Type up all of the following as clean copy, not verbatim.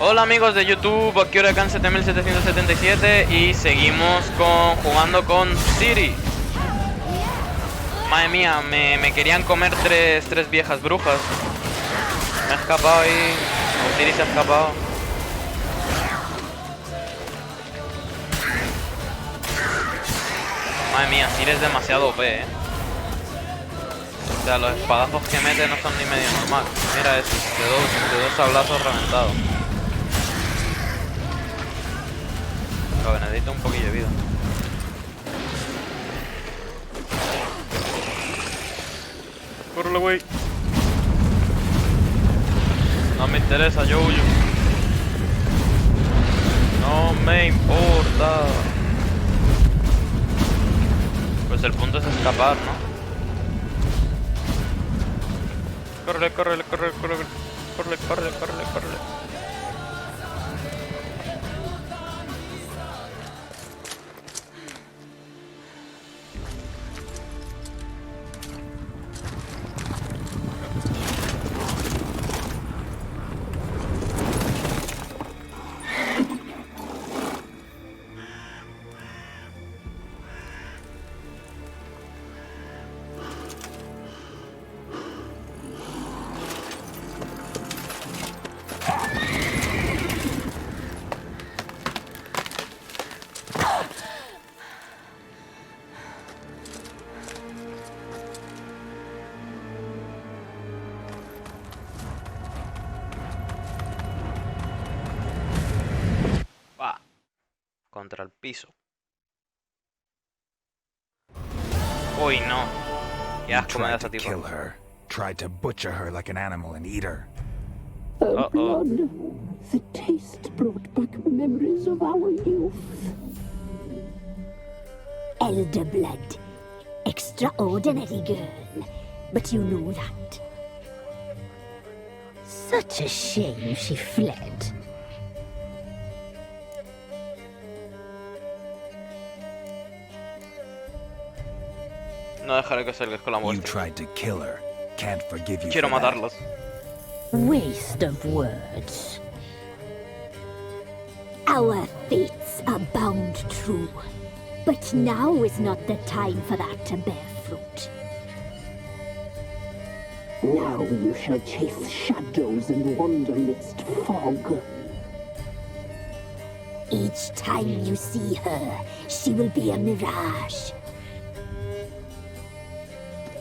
Hola amigos de YouTube, aquí Huracán 7777 y seguimos jugando con Siri. Madre mía, me querían comer tres viejas brujas. Me he escapado ahí. O Siri se ha escapado. Madre mía, Siri es demasiado OP, O sea, los espadazos que mete no son ni medio normal. Mira eso, de dos sablazos reventados. Claro, necesito un poquillo de vida. Córrele, güey. No me interesa, yo huyo. No me importa. Pues el punto es escapar, ¿no? Córrele, córrele, córrele, córrele. Córrele, córrele, córrele, córrele. Contra el piso. Uy, no. Qué asco me da esa tipa. Tried to butcher her like an animal and eat her. Oh, blood. The taste brought back memories of our youth. Elder blood. Extraordinary girl. But you know that. Such a shame she fled. No dejaré que salgas con la You muerte. tried to kill her. Can't forgive you. Quiero for that. matarlos. Waste of words. Our fates are bound true. But now is not the time for that to bear fruit. Now you shall chase shadows and wander midst fog. Each time you see her, she will be a mirage.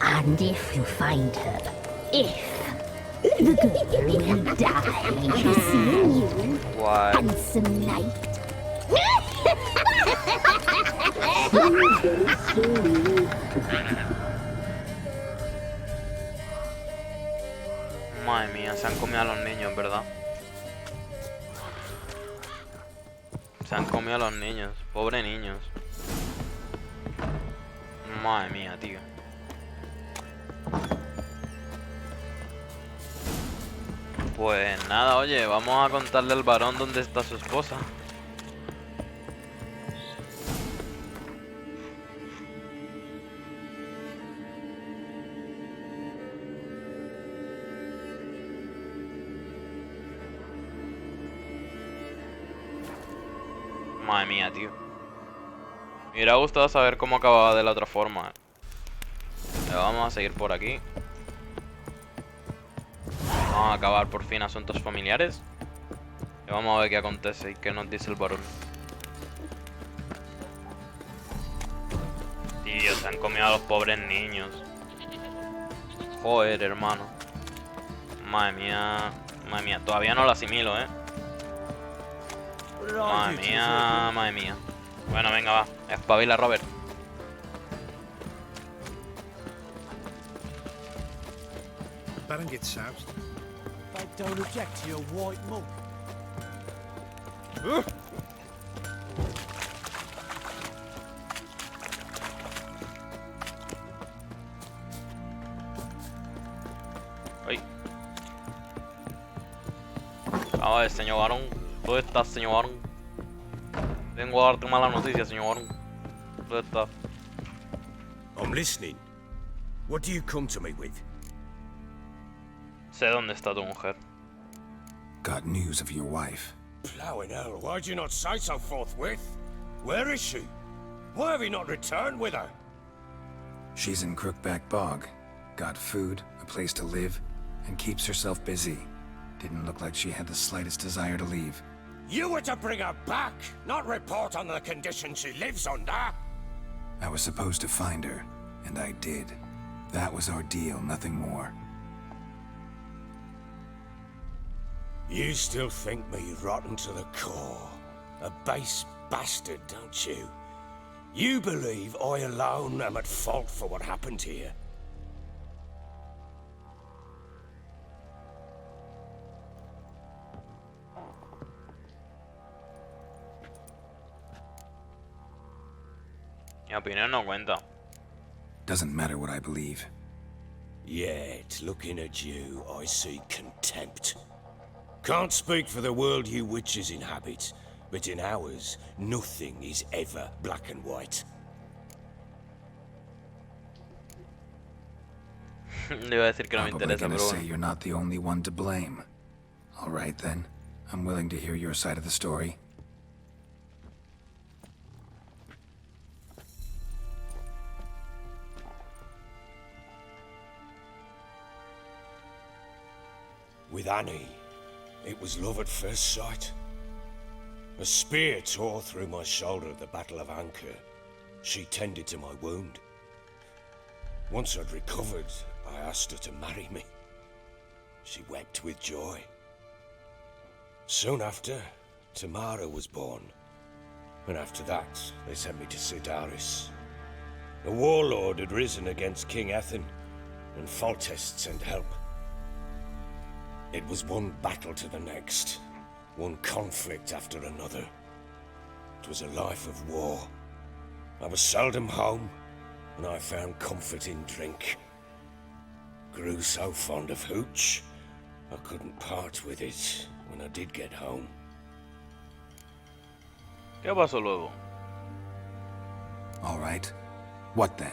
And if you find her, the girl will die. Seeing you, Why? handsome knight. Madre mía, se han comido a los niños, ¿verdad? Se han comido a los niños, pobre niños. Madre mía, tío. Pues nada, oye, vamos a contarle al varón dónde está su esposa. Madre mía, tío. Me hubiera gustado saber cómo acababa de la otra forma. Vamos a seguir por aquí. Vamos a acabar por fin asuntos familiares. Y vamos a ver qué acontece y qué nos dice el varón. Tío, se han comido a los pobres niños. Joder, hermano. Madre mía. Madre mía, todavía no lo asimilo, Madre mía, madre mía. Bueno, venga, va. Espabila, Robert. Baron gets soused. I don't object to your white monk. Ay. A ver, señor varón. ¿Dónde está, señor varón? Vengo a darte mala noticia, señor varón. ¿Dónde está? I'm listening. What do you come to me with? Sé dónde está tu mujer. got news of your wife. Plowing hell, why'd you not say so forthwith? Where is she? Why have you not returned with her? She's in Crookback Bog. Got food, a place to live, and keeps herself busy. Didn't look like she had the slightest desire to leave. You were to bring her back, not report on the conditions she lives under. I was supposed to find her, and I did. That was our deal, nothing more. You still think me rotten to the core. A base bastard, don't you? You believe I alone am at fault for what happened here. Mi opinión no cuenta. Doesn't matter what I believe. Yet, looking at you, I see contempt. Can't speak for the world you witches inhabit, but in ours, nothing is ever black and white. Le iba a decir que no me Probably interesa, gonna pero say bueno. you're not the only one to blame. All right then. I'm willing to hear your side of the story. With Annie, it was love at first sight. A spear tore through my shoulder at the Battle of Anchor. She tended to my wound. Once I'd recovered, I asked her to marry me. She wept with joy. Soon after, Tamara was born. And after that, they sent me to Sidaris. A warlord had risen against King Ethan, and Foltest sent help. It was one battle to the next, one conflict after another. It was a life of war. I was seldom home, and I found comfort in drink. Grew so fond of hooch, I couldn't part with it when I did get home. ¿Qué pasó luego? All right. What then?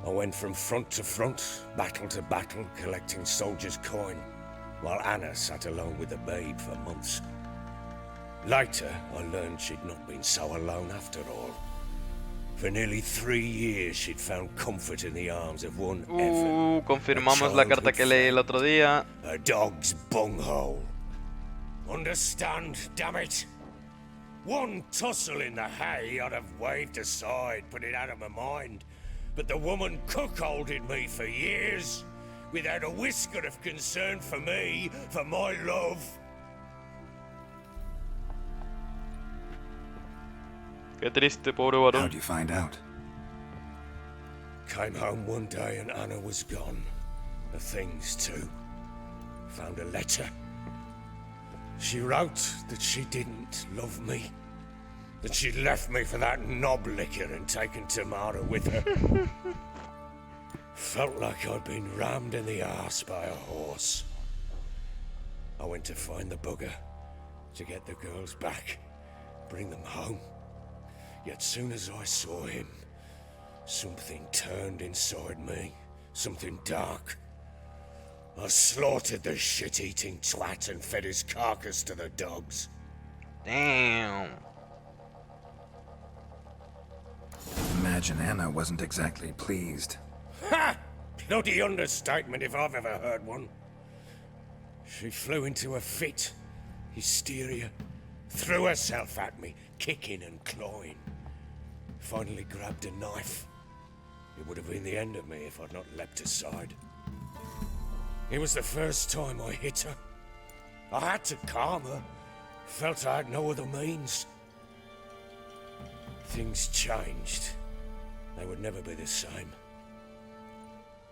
I went from front to front, battle to battle, collecting soldiers' coin, while Anna sat alone with the babe for months. Later, I learned she'd not been so alone after all. For nearly 3 years, she'd found comfort in the arms of one Evan. Confirmamos la carta que leí el otro día. A dog's bunghole. Understand, damn it? One tussle in the hay I'd have waved aside, put it out of my mind. But the woman cuckolded me for years, without a whisker of concern for me, for my love. Qué triste, pobre varón. How'd you find out? Came home one day and Anna was gone. The things too. Found a letter. She wrote that she didn't love me. That she'd left me for that knob licker and taken Tamara with her. Felt like I'd been rammed in the arse by a horse. I went to find the bugger, to get the girls back, bring them home. Yet soon as I saw him, something turned inside me, something dark. I slaughtered the shit-eating twat and fed his carcass to the dogs. Damn. Imagine Anna wasn't exactly pleased. Ha! Bloody understatement if I've ever heard one. She flew into a fit, hysteria, threw herself at me, kicking and clawing. Finally grabbed a knife. It would have been the end of me if I'd not leapt aside. It was the first time I hit her. I had to calm her. Felt I had no other means. Things changed. They would never be the same.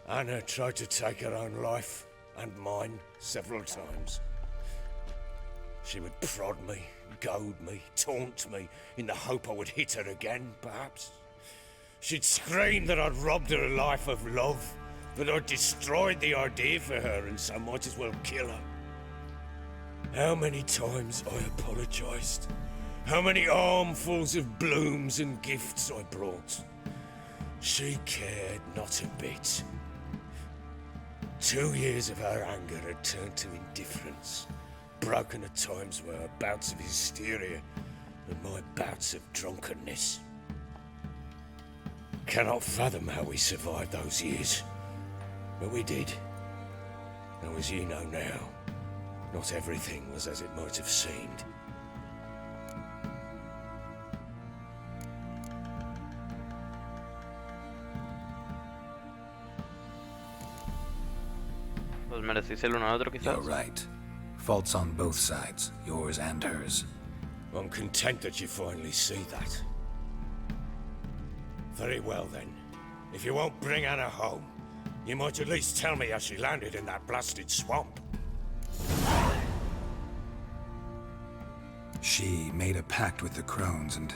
Anna tried to take her own life, and mine, several times. She would prod me, goad me, taunt me, in the hope I would hit her again, perhaps. She'd scream that I'd robbed her life of love, that I'd destroyed the idea for her, and so might as well kill her. How many times I apologized. How many armfuls of blooms and gifts I brought. She cared not a bit. 2 years of her anger had turned to indifference, broken at times were her bouts of hysteria and my bouts of drunkenness. Cannot fathom how we survived those years, but we did. And as you know now, not everything was as it might have seemed. Os merecéis el uno al otro, quizás. You're right. Faults on both sides, yours and hers. I'm content that you finally see that. Very well then. If you won't bring Anna home, you might at least tell me how she landed in that blasted swamp. She made a pact with the crones and,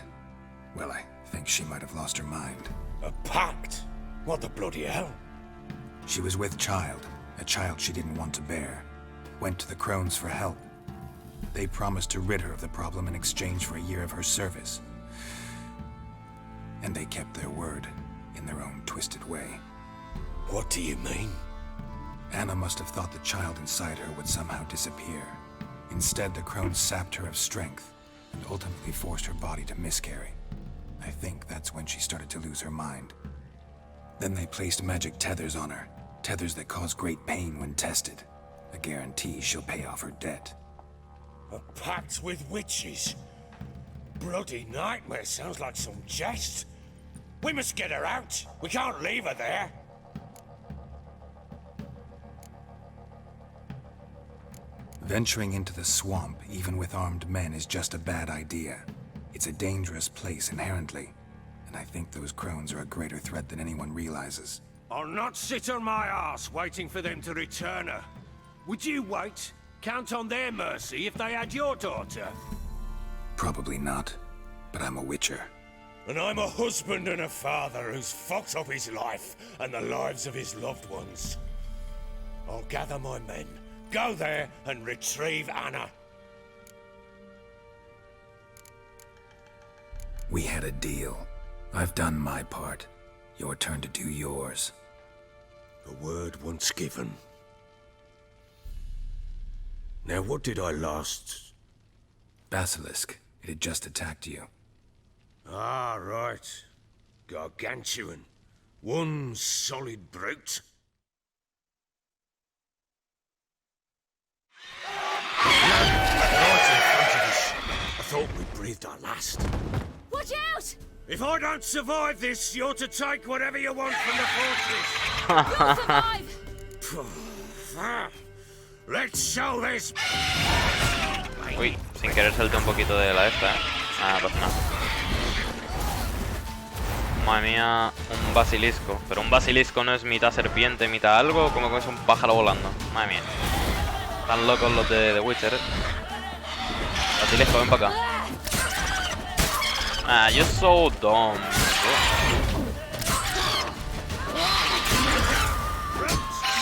well, I think she might have lost her mind. A pact? What the bloody hell? She was with child, a child she didn't want to bear. Went to the crones for help. They promised to rid her of the problem in exchange for a year of her service. And they kept their word, in their own twisted way. What do you mean? Anna must have thought the child inside her would somehow disappear. Instead, the crones sapped her of strength, and ultimately forced her body to miscarry. I think that's when she started to lose her mind. Then they placed magic tethers on her, tethers that cause great pain when tested. A guarantee she'll pay off her debt. A pact with witches? Bloody nightmare, sounds like some jest. We must get her out. We can't leave her there. Venturing into the swamp, even with armed men, is just a bad idea. It's a dangerous place inherently, and I think those crones are a greater threat than anyone realizes. I'll not sit on my ass waiting for them to return her. Would you wait? Count on their mercy if they had your daughter? Probably not, but I'm a witcher. And I'm a husband and a father who's fucked up his life and the lives of his loved ones. I'll gather my men, go there and retrieve Anna. We had a deal. I've done my part. Your turn to do yours. A word once given. Now what did I last... Basilisk. It had just attacked you. Ah, right. Gargantuan. One solid brute. Right in front of us. I thought we breathed our last. Watch out! If I don't survive this, you're to take whatever you want from the fortress. You'll survive! Let's show this. Uy, sin querer salté un poquito de la esta, Ah, pasa nada. Madre mía, un basilisco. Pero un basilisco no es mitad serpiente, mitad algo, como que es un pájaro volando. Madre mía. Están locos los de The Witcher. Basilisco, ven para acá. Ah, you're so dumb.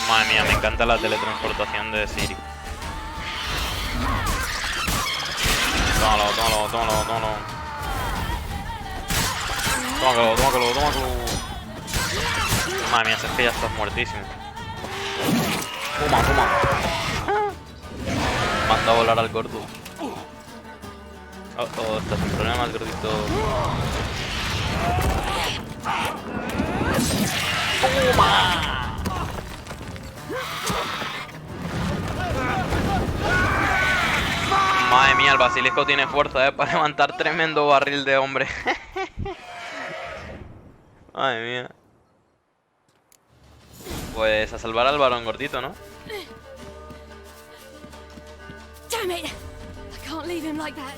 Madre mía, me encanta la teletransportación de Siri. Tómalo, tómalo, tómalo, tómalo. Tómalo, tómalo, tómalo. Madre mía, es que ya estás muertísimo. Toma, toma. Manda a volar al gordo. Oh, estás en problemas, gordito. ¡Toma! Madre mía, el basilisco tiene fuerza, para levantar tremendo barril de hombre. Madre mía. Pues a salvar al varón gordito, ¿no? Damn it! I can't leave him like that.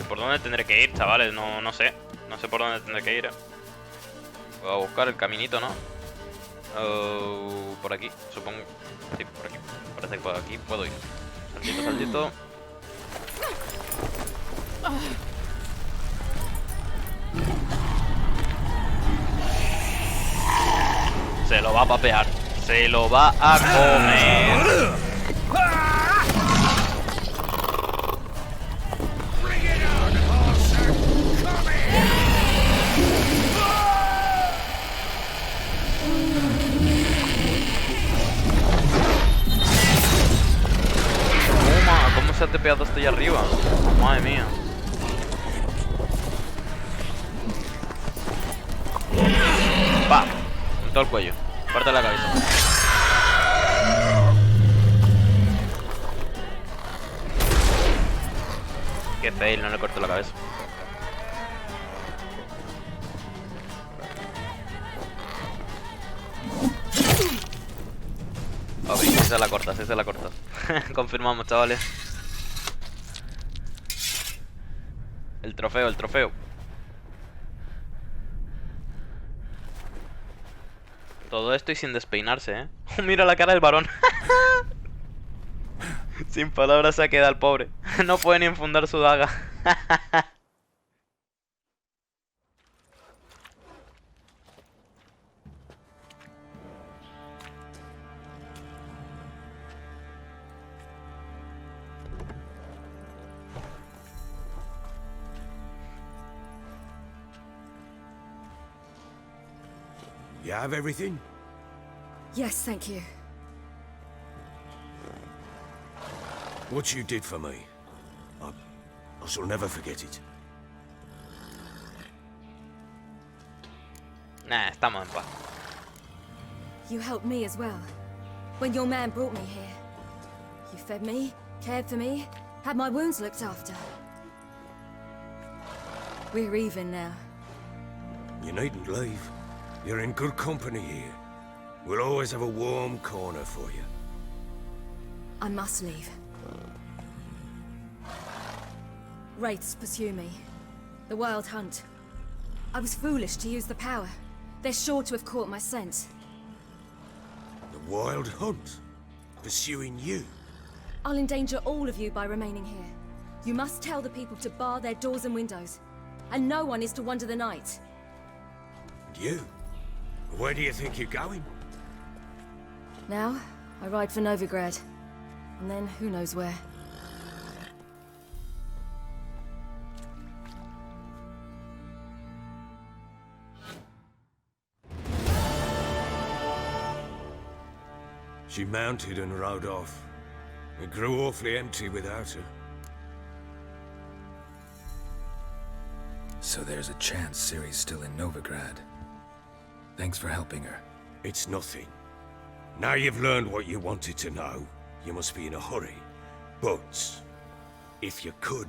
¿Y por dónde tendré que ir, chavales? No sé. No sé por dónde tendré que ir. Voy a buscar el caminito, ¿no? Por aquí, supongo. Sí, por aquí. Parece que por aquí puedo ir. Saltito, saltito. Se lo va a papear. Se lo va a comer. se ha tepeado hasta allá arriba. Madre mía. ¡Pam! En todo el cuello. Parte de la cabeza. Qué fail, no le corto la cabeza. Ok, sí se la cortas, sí se la cortas. Confirmamos, chavales. El trofeo, el trofeo. Todo esto y sin despeinarse, ¿eh? Mira la cara del varón. Sin palabras se queda el pobre. No puede ni enfundar su daga. You have everything? Yes, thank you. What you did for me, I shall never forget it. Nah, estamos en paz. You helped me as well. When your man brought me here. You fed me, cared for me, had my wounds looked after. We're even now. You needn't leave. You're in good company here. We'll always have a warm corner for you. I must leave. Wraiths pursue me. The Wild Hunt. I was foolish to use the power. They're sure to have caught my scent. The Wild Hunt? Pursuing you? I'll endanger all of you by remaining here. You must tell the people to bar their doors and windows. And no one is to wander the night. And you? Where do you think you're going? Now, I ride for Novigrad. And then, who knows where. She mounted and rode off. It grew awfully empty without her. So there's a chance Ciri's still in Novigrad. Thanks for helping her. It's nothing. Now you've learned what you wanted to know, you must be in a hurry. But, if you could,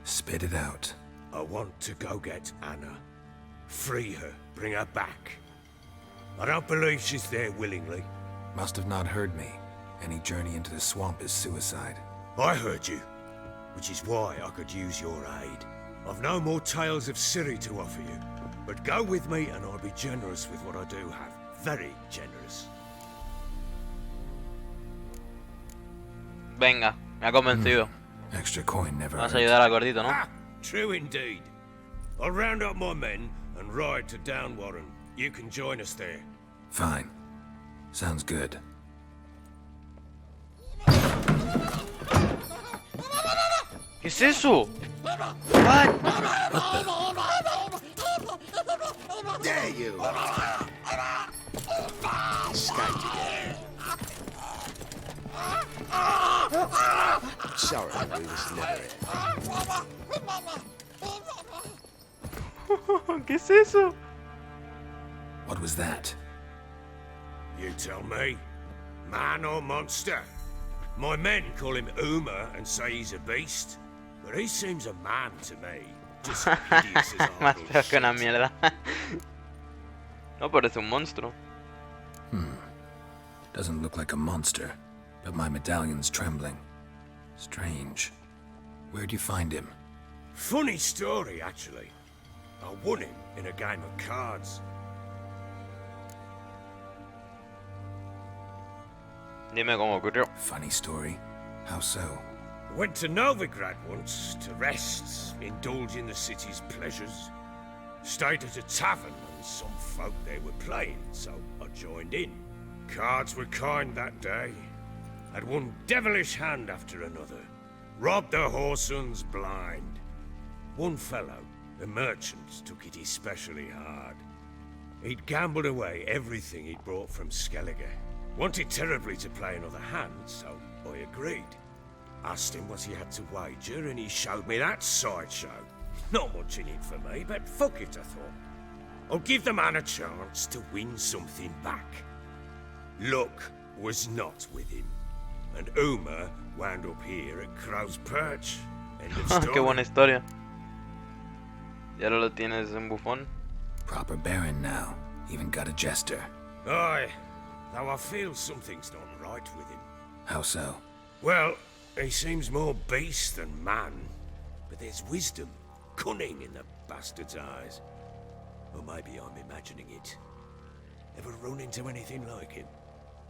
Spit it out. I want to go get Anna. Free her, bring her back. I don't believe she's there willingly. Must have not heard me. Any journey into the swamp is suicide. I heard you, which is why I could use your aid. I've no more tales of Ciri to offer you, but go with me and I'll be generous with what I do have. Very generous. Venga, me ha convencido. Extra coin never Vas a hurt. ayudar al gordito, ¿no? Ah, true indeed. I'll round up my men and ride to Downwarren. You can join us there. Fine. Sounds good. ¿Qué es eso? What? There you are. Escaped again. Sorry, we was never here. ¿Qué es eso? What was that? You tell me. Man or monster? My men call him Uma and say he's a beast, but he seems a man to me. Just hideous as Más idle feo que una shit. mierda. No parece un monstruo. Doesn't look like a monster, but my medallion's trembling. Strange. Where'd you find him? Funny story, actually. I won him in a game of cards. Dime cómo ocurrió. Funny story. How so? Went to Novigrad once to rest, indulge in the city's pleasures. Stayed at a tavern and some folk there were playing, so I joined in. Cards were kind that day. Had one devilish hand after another. Robbed the whoresons blind. One fellow, a merchant, took it especially hard. He'd gambled away everything he'd brought from Skellige. Wanted terribly to play another hand, so I agreed. Asked him what he had to wager, and he showed me that sideshow. Not much in it for me, but fuck it, I thought. I'll give the man a chance to win something back. Luck was not with him, and Uma wound up here at Crow's Perch. End of story. Qué buena historia. Y ahora lo tienes en bufón. Proper baron now. Even got a jester. Aye, though I feel something's not right with him. How so? Well, he seems more beast than man, but there's wisdom, cunning in the bastard's eyes. Or maybe I'm imagining it. Ever run into anything like him?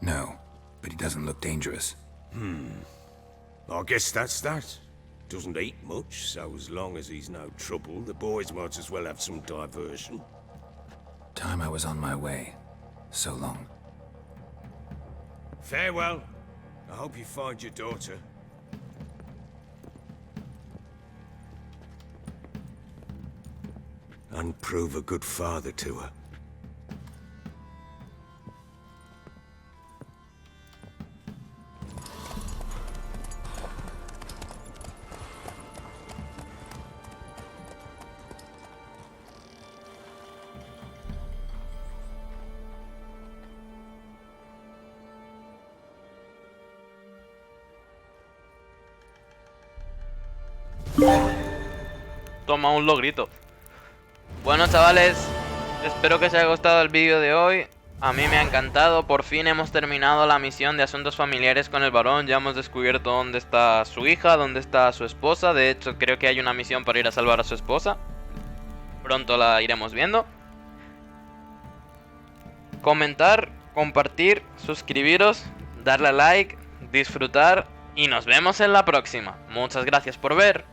No, but he doesn't look dangerous. I guess that's that. Doesn't eat much, so as long as he's no trouble, the boys might as well have some diversion. Time I was on my way. So long. Farewell. I hope you find your daughter. And prove a good father to her. Toma un logrito. Bueno, chavales, espero que os haya gustado el vídeo de hoy. A mí me ha encantado. Por fin hemos terminado la misión de asuntos familiares con el varón. Ya hemos descubierto dónde está su hija, dónde está su esposa. De hecho, creo que hay una misión para ir a salvar a su esposa. Pronto la iremos viendo. Comentar, compartir, suscribiros, darle a like, disfrutar y nos vemos en la próxima. Muchas gracias por ver.